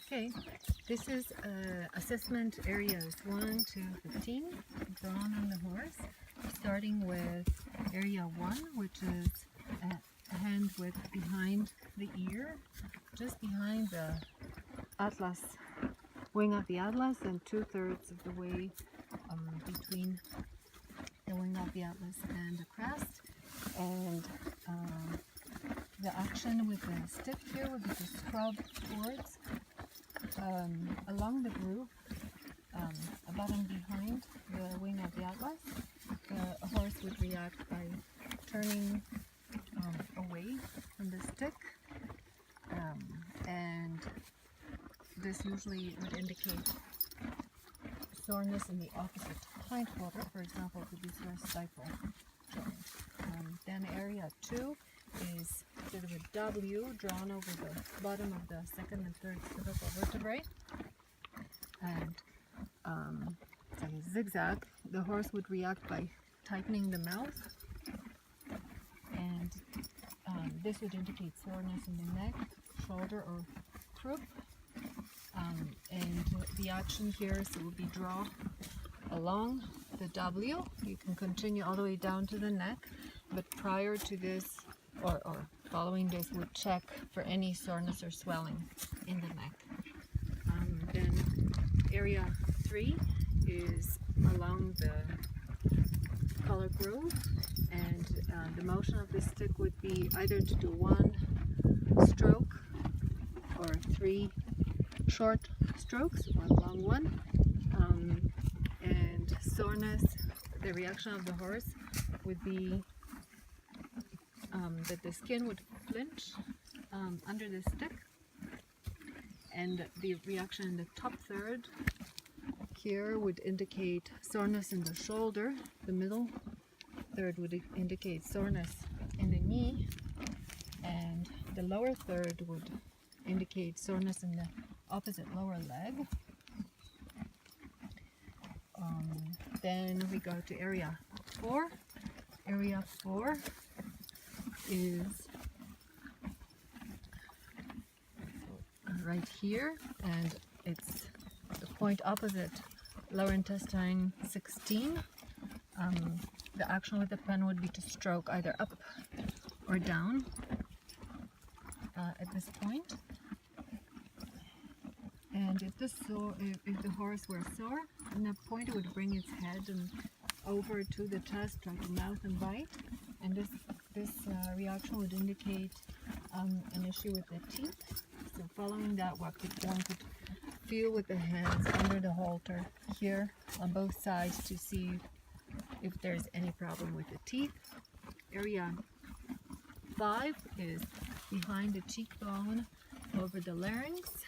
Okay, this is assessment areas 1 to 15 drawn on the horse, starting with area 1, which is a hand width behind the ear, just behind the atlas, wing of the atlas, and 2/3 of the way between the wing of the atlas and the crest. And the action with the stick here would be to scrub towards along the groove, above and behind the wing of the atlas. The horse would react by turning away from the stick, and this usually would indicate soreness in the opposite hind quarter. For example, it could be sore stifle joint. Then area 2 is sort of a W drawn over the bottom of the second and third cervical vertebrae, and it's like a zigzag. The horse would react by tightening the mouth, and this would indicate soreness in the neck, shoulder, or croup. And the action here so would be draw along the W. You can continue all the way down to the neck, but prior to this or following this would check for any soreness or swelling in the neck. Then area 3 is along the collar groove, and the motion of the stick would be either to do 1 stroke or 3 short strokes, 1 long one. And soreness, the reaction of the horse would be that the skin would flinch under the stick, and the reaction in the top third here would indicate soreness in the shoulder. The middle third would indicate soreness in the knee, and the lower third would indicate soreness in the opposite lower leg. Then we go to area 4. Area 4 is right here, and it's the point opposite lower intestine 16. The action with the pen would be to stroke either up or down at this point. And if the horse were sore in that point, it would bring its head and over to the chest, try to mouth and bite. And this reaction would indicate an issue with the teeth. So following that, one could feel with the hands under the halter here on both sides to see if there's any problem with the teeth. Area 5 is behind the cheekbone over the larynx.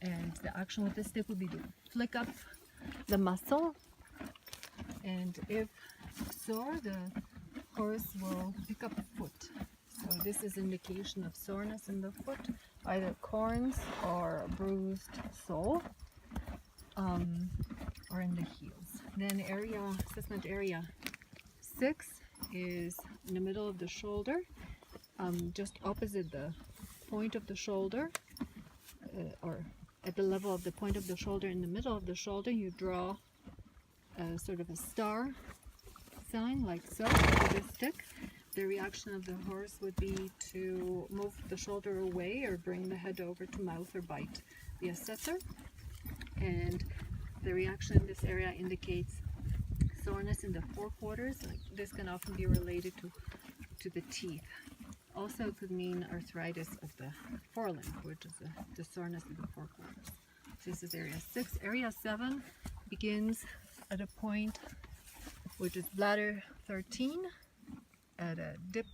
And the action with the stick would be to flick up the muscle, and if sore, the horse will pick up the foot. So this is indication of soreness in the foot, either corns or bruised sole, or in the heels. Then assessment area 6 is in the middle of the shoulder, just opposite the point of the shoulder, or at the level of the point of the shoulder. In the middle of the shoulder, you draw a sort of a star sign like so with the stick. The reaction of the horse would be to move the shoulder away or bring the head over to mouth or bite the assessor. And the reaction in this area indicates soreness in the forequarters. This can often be related to the teeth. Also could mean arthritis of the forelimb, which is the soreness of the forequarters. This is area 6. Area 7 begins at a point which is bladder 13, at a dip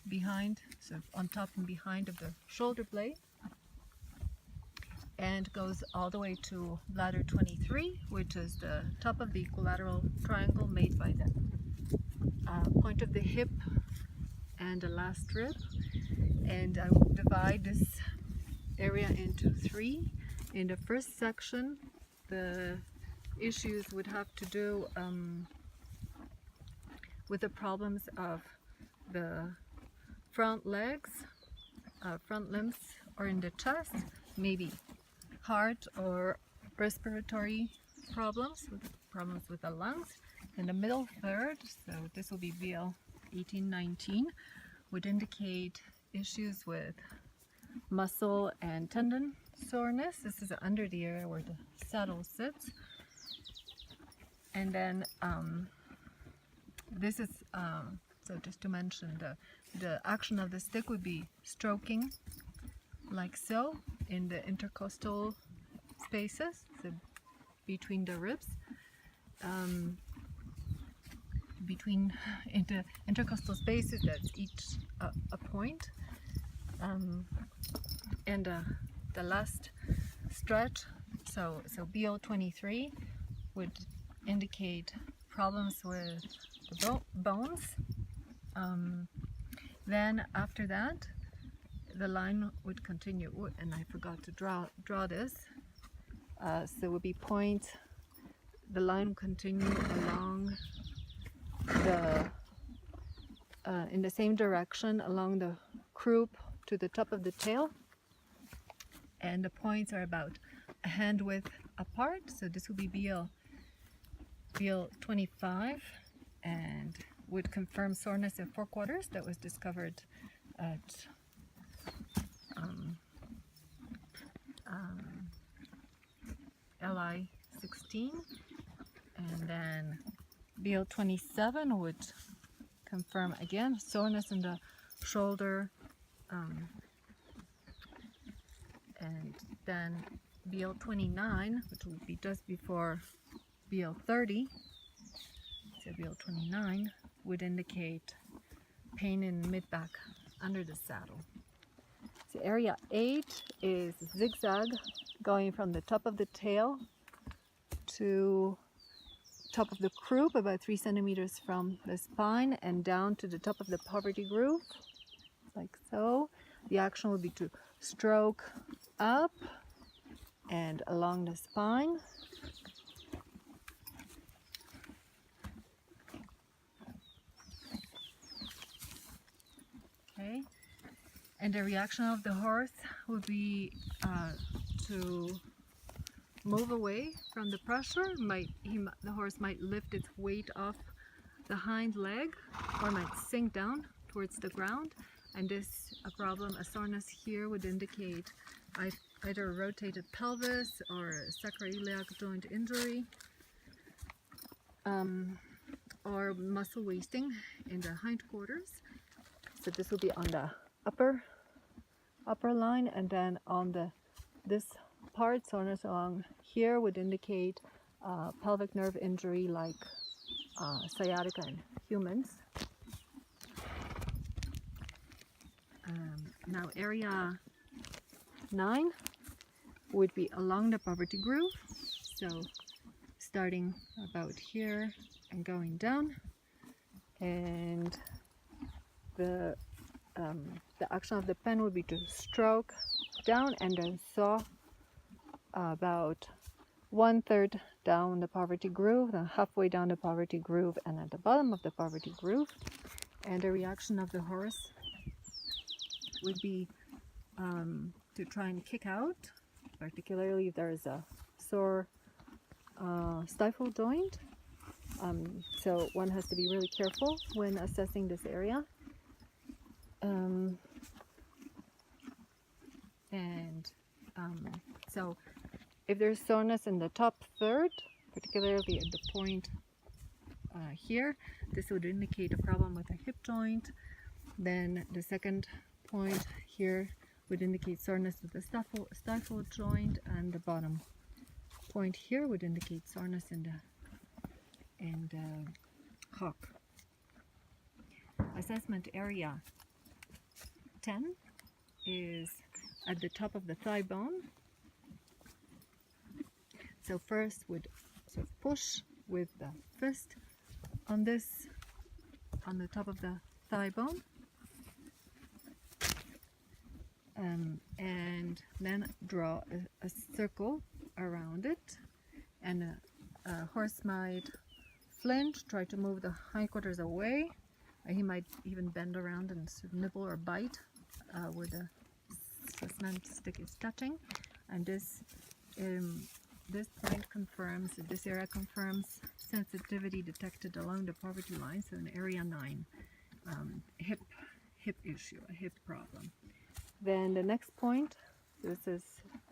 behind, so on top and behind of the shoulder blade, and goes all the way to bladder 23, which is the top of the equilateral triangle made by the point of the hip and the last rib. And I will divide this area into 3. In the first section, the issues would have to do with the problems of the front legs, front limbs or in the chest, maybe heart or respiratory problems with the lungs. In the middle third, so this will be VL 1819, would indicate issues with muscle and tendon soreness. This is under the area where the saddle sits. And then this is, so just to mention, the action of the stick would be stroking like so in the intercostal spaces, so between the ribs, between the intercostal spaces, that's each a point. And the last stretch, so BO23 would indicate problems with the bones. Then after that, the line would continue, and I forgot to draw this. So it would be point. The line would continue along the in the same direction along the croup to the top of the tail, and the points are about a hand width apart. So this would be BL 25, and would confirm soreness in forequarters that was discovered at LI 16, and then BL 27 would confirm again soreness in the shoulder, and then BL 29, which would be just before BL 30, so BL 29 would indicate pain in mid-back under the saddle. So area 8 is zigzag, going from the top of the tail to top of the croup, about 3 centimeters from the spine, and down to the top of the poverty groove, like so. The action would be to stroke up and along the spine. Okay, and the reaction of the horse would be to move away from the pressure. The horse might lift its weight off the hind leg, or might sink down towards the ground. And this a soreness here would indicate either a rotated pelvis or a sacroiliac joint injury, or muscle wasting in the hindquarters. So this will be on the upper line, and then on this part, soreness along here would indicate pelvic nerve injury like sciatica in humans. Now area 9 would be along the poverty groove, so starting about here and going down, and the action of the pen would be to stroke down and then saw about 1/3 down the poverty groove, then halfway down the poverty groove, and at the bottom of the poverty groove. And the reaction of the horse would be to try and kick out, particularly if there is a sore stifle joint. So one has to be really careful when assessing this area. So if there's soreness in the top third, particularly at the point here, this would indicate a problem with the hip joint. Then the second point here would indicate soreness with the stifle joint, and the bottom point here would indicate soreness in the hock. Assessment area 10 is at the top of the thigh bone. So first would sort of push with the fist on the top of the thigh bone, and then draw a circle around it, and a horse might flinch, try to move the hindquarters away. He might even bend around and sort of nibble or bite where the assessment stick is touching, and this point confirms, this area confirms sensitivity detected along the poverty line, so in area 9, hip issue, a hip problem. Then the next point, this is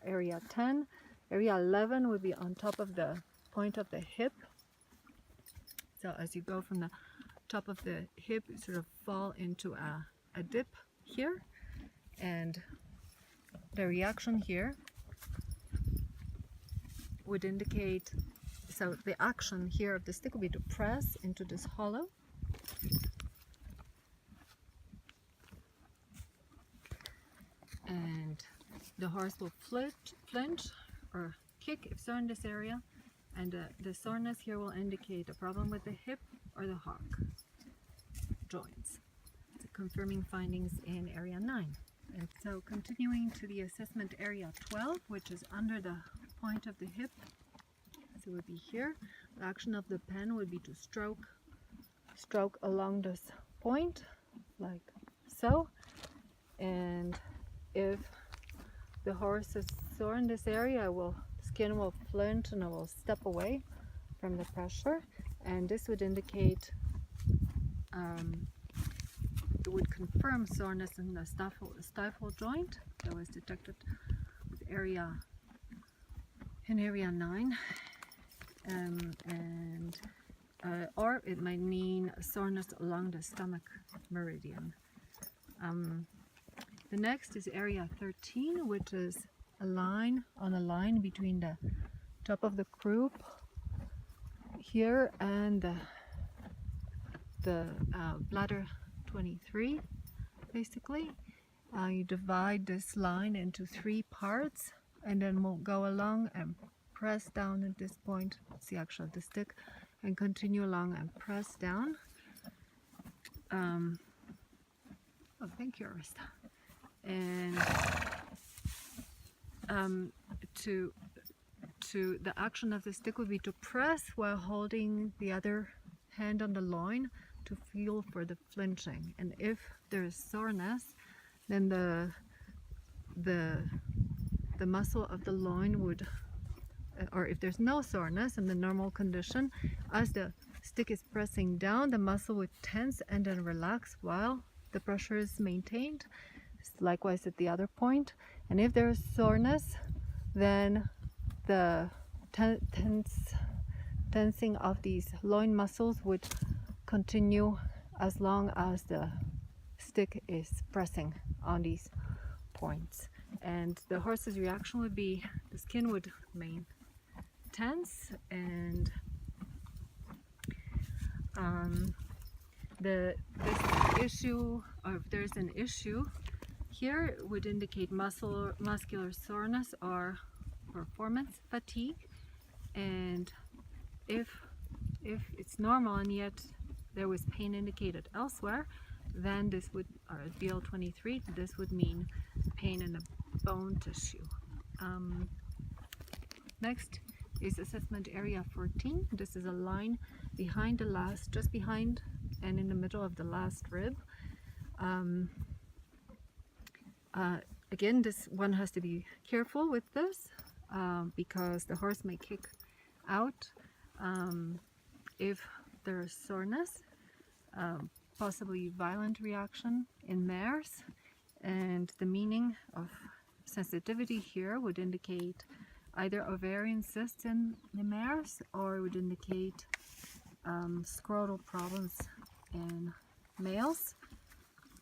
area 10. Area 11 would be on top of the point of the hip. So as you go from the top of the hip, you sort of fall into a dip here, and the reaction here would indicate, so the action here of the stick would be to press into this hollow. And the horse will flinch or kick if so in this area, and the soreness here will indicate a problem with the hip or the hock joints. So confirming findings in area 9. And so continuing to the assessment area 12, which is under the point of the hip, so it would be here. The action of the pen would be to stroke along this point, like so. And if the horse is sore in this area, skin will flinch and it will step away from the pressure, and this would indicate, it would confirm soreness in the stifle joint that was detected with in area 9, or it might mean soreness along the stomach meridian. The next is area 13, which is a line between the top of the croup here and the bladder 23, basically. You divide this line into 3 parts, and then we'll go along and press down at this point. It's the action of the stick, and continue along and press down. Oh, thank you, Arista. And to the action of the stick would be to press while holding the other hand on the loin to feel for the flinching. And if there is soreness, then the muscle of the loin would, or if there's no soreness in the normal condition, as the stick is pressing down, the muscle would tense and then relax while the pressure is maintained. Likewise at the other point. And if there is soreness, then the tensing of these loin muscles would continue as long as the stick is pressing on these points. And the horse's reaction would be, the skin would remain tense, and this issue, or if there's an issue here, it would indicate muscular soreness or performance fatigue. And if it's normal and yet there was pain indicated elsewhere, then this would, or BL23, this would mean pain in the bone tissue. Next is assessment area 14. This is a line behind the last, just behind and in the middle of the last rib. Again, this one has to be careful with this because the horse may kick out if there is soreness, possibly violent reaction in mares. And the meaning of sensitivity here would indicate either ovarian cysts in the mares, or it would indicate scrotal problems in males.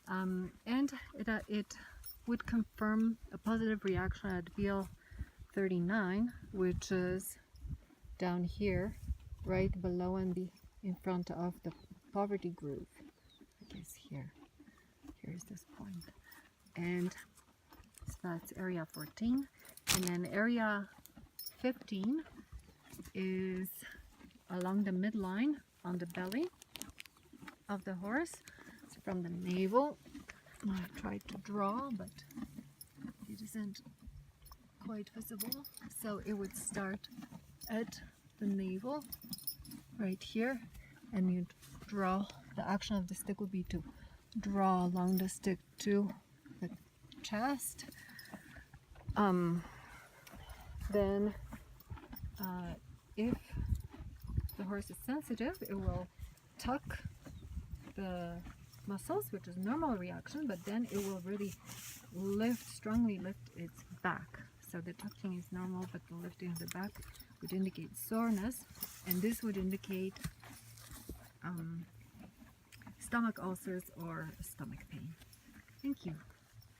And it would confirm a positive reaction at BL39, which is down here, right below and in front of the poverty groove. I guess here's this point. And so that's area 14. And then area 15 is along the midline on the belly of the horse. It's from the navel. I tried to draw, but it isn't quite visible. So it would start at the navel, right here, and you'd draw. The action of the stick would be to draw along the stick to the chest, Then if the horse is sensitive, it will tuck the muscles, which is normal reaction, but then it will really strongly lift its back. So the tucking is normal, but the lifting of the back would indicate soreness, and this would indicate stomach ulcers or stomach pain. Thank you.